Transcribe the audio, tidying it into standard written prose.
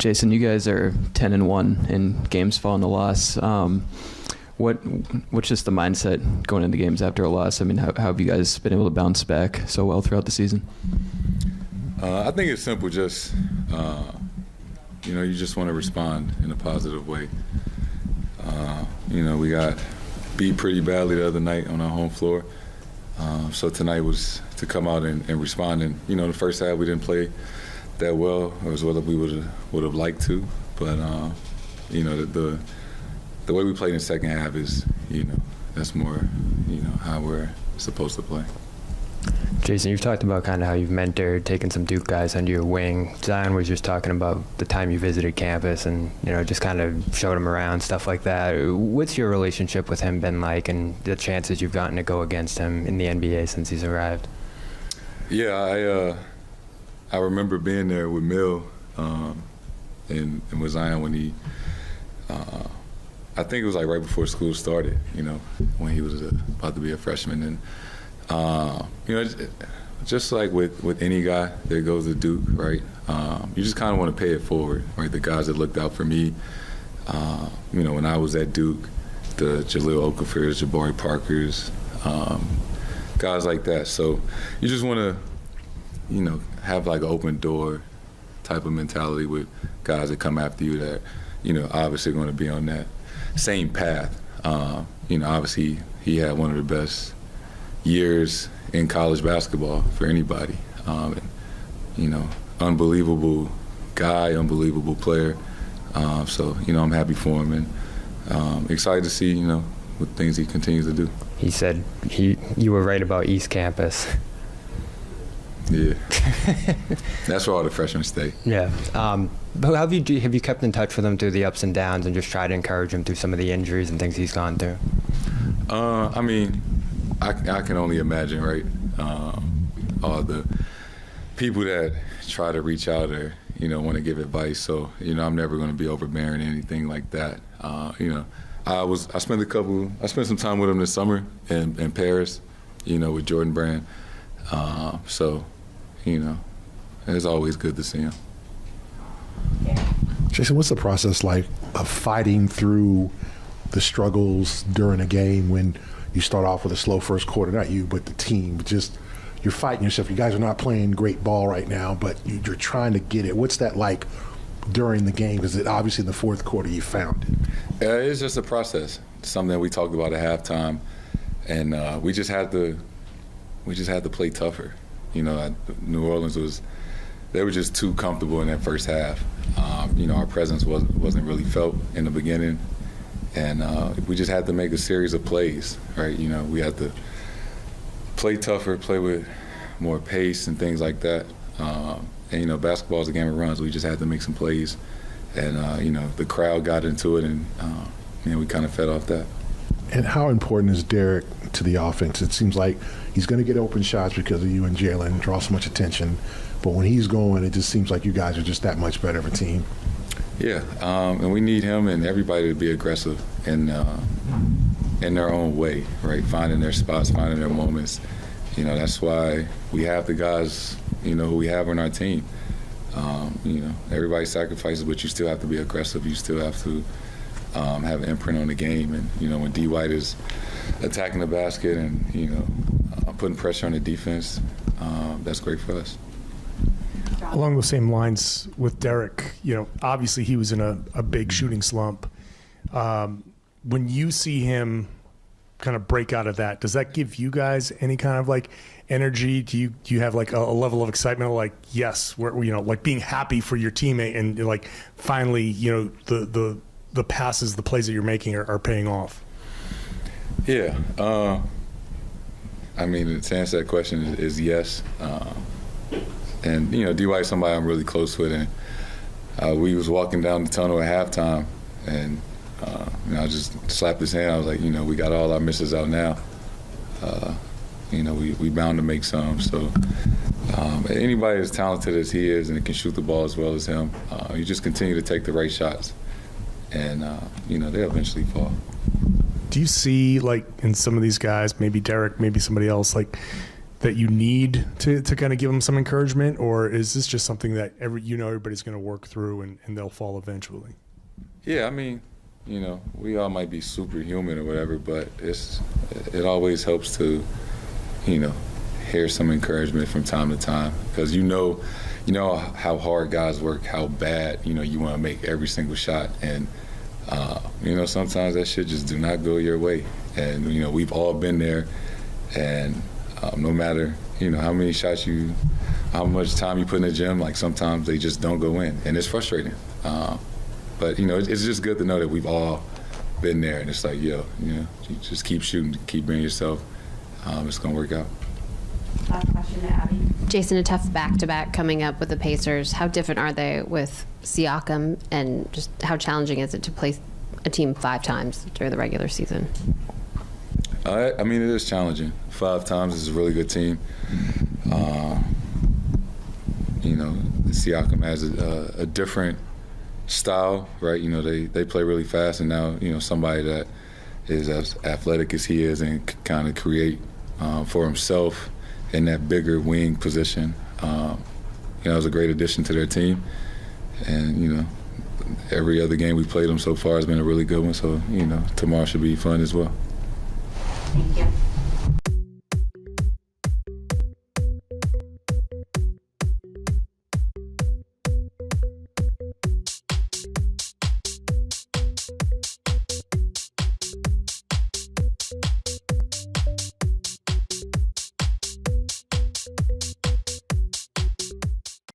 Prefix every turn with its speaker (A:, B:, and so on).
A: Jayson, you guys are 10-1 in games following a loss. What's just the mindset going into games after a loss? I mean, how have you guys been able to bounce back so well throughout the season?
B: I think it's simple. Just you just want to respond in a positive way. We got beat pretty badly the other night on our home floor. So tonight was to come out and respond. And the first half we didn't play that well, or as well as we would have liked to. But the way we played in the second half is that's more how we're supposed to play.
C: Jayson, you've talked about kind of how you've mentored, taken some Duke guys under your wing. Zion was just talking about the time you visited campus and, just kind of showed him around, stuff like that. What's your relationship with him been like, and the chances you've gotten to go against him in the NBA since he's arrived?
B: Yeah, I remember being there with Mill and with Zion when he I think it was like right before school started, when he was about to be a freshman. And just like with any guy that goes to Duke, right? You just kind of want to pay it forward, right? The guys that looked out for me, when I was at Duke, the Jahlil Okafers, Jabari Parkers, guys like that. So you just want to, have like an open door type of mentality with guys that come after you that, obviously going to be on that same path. Obviously he had one of the best years in college basketball for anybody. Unbelievable guy, unbelievable player. So I'm happy for him and excited to see, what things he continues to do.
C: He said you were right about East Campus.
B: Yeah. That's where all the freshmen stay.
C: Yeah. But have you kept in touch with him through the ups and downs and just tried to encourage him through some of the injuries and things he's gone through?
B: I can only imagine, right? All the people that try to reach out or, want to give advice. So, I'm never going to be overbearing or anything like that. I spent some time with him this summer in Paris, with Jordan Brand. It's always good to see him.
D: Jayson, what's the process like of fighting through the struggles during a game when you start off with a slow first quarter? Not you, but the team. Just you're fighting yourself. You guys are not playing great ball right now, but you're trying to get it. What's that like during the game? Because obviously in the fourth quarter you found it.
B: It's just a process. It's something that we talked about at halftime, and we just had to play tougher. New Orleans they were just too comfortable in that first half. Our presence wasn't really felt in the beginning, and we just had to make a series of plays, right? We had to play tougher, play with more pace and things like that. And basketball is a game of runs. We just had to make some plays, and the crowd got into it, and we kind of fed off that.
D: And how important is Derek to the offense? It seems like he's going to get open shots because of you and Jalen, draw so much attention. But when he's going, it just seems like you guys are just that much better of a team.
B: Yeah, and we need him and everybody to be aggressive in their own way, right? Finding their spots, finding their moments. That's why we have the guys, who we have on our team. Everybody sacrifices, but you still have to be aggressive. You still have to have an imprint on the game. And, when D. White is attacking the basket and, putting pressure on the defense, that's great for us.
E: Along those same lines with Derek, obviously he was in a big shooting slump. When you see him kind of break out of that, does that give you guys any kind of like energy? Do you have like a level of excitement, like, yes, we're, like being happy for your teammate and like finally, the passes, the plays that you're making are paying off?
B: Yeah. To answer that question is yes. And, D. White's somebody I'm really close with. And we was walking down the tunnel at halftime, and, I just slapped his hand. I was like, we got all our misses out now. We bound to make some. So anybody as talented as he is and can shoot the ball as well as him, you just continue to take the right shots. And, they'll eventually fall.
E: Do you see, like, in some of these guys, maybe Derek, maybe somebody else, like, that you need to kind of give them some encouragement, or is this just something that everybody's going to work through and they'll fall eventually?
B: Yeah, I mean, we all might be superhuman or whatever, but it always helps to, hear some encouragement from time to time, because you know how hard guys work, how bad you want to make every single shot, and sometimes that shit just do not go your way, and we've all been there, and no matter how many shots how much time you put in the gym, like sometimes they just don't go in, and it's frustrating. But it's just good to know that we've all been there, and it's like, you just keep shooting, keep being yourself. It's gonna work out.
F: Last question to Abby.
G: Jason, a tough back-to-back coming up with the Pacers. How different are they with Siakam, and just how challenging is it to play a team 5 times during the regular season?
B: I mean, it is challenging. 5 times is a really good team. Siakam has a different style, right? They play really fast, and now somebody that is as athletic as he is and can kind of create for himself in that bigger wing position. It was a great addition to their team, and every other game we played them so far has been a really good one. So tomorrow should be fun as well.
F: Thank you.